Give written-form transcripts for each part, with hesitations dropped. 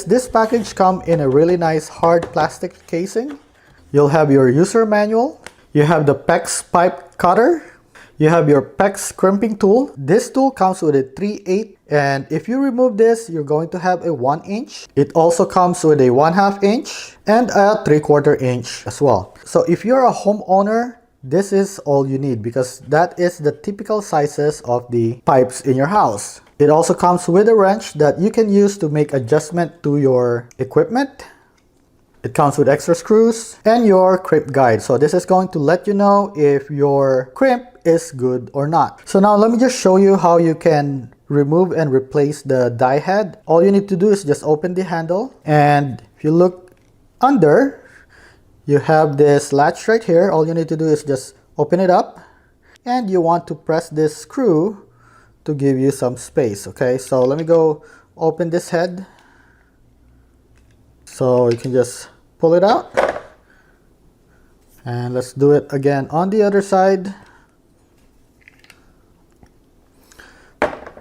this package comes in a really nice hard plastic casing. You'll have your user manual. You have the PEX pipe cutter. You have your PEX crimping tool. This tool comes with a 3/8, and if you remove this, you're going to have a 1 inch. It also comes with a 1/2 inch and a 3/4 inch as well. So if you're a homeowner, this is all you need because that is the typical sizes of the pipes in your house. It also comes with a wrench that you can use to make adjustment to your equipment. It comes with extra screws and your crimp guide. So this is going to let you know if your crimp is good or not. So now let me just show you how you can remove and replace the die head. All you need to do is just open the handle, and if you look under, you have this latch right here. All you need to do is just open it up, and you want to press this screw to give you some space. Okay, so let me go open this head. So you can just pull it out, and let's do it again on the other side.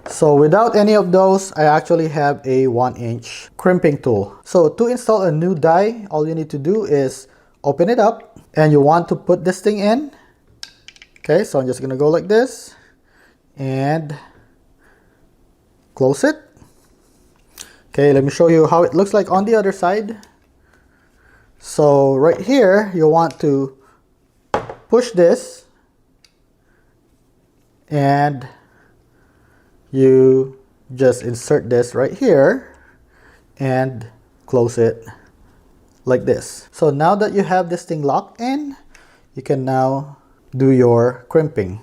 So without any of those, I actually have a 1 inch crimping tool. So to install a new die, all you need to do is open it up, and you want to put this thing in. Okay, so I'm just gonna go like this and close it. Okay, let me show you how it looks like on the other side. So right here, you want to push this, and you just insert this right here and close it like this. So now that you have this thing locked in, you can now do your crimping.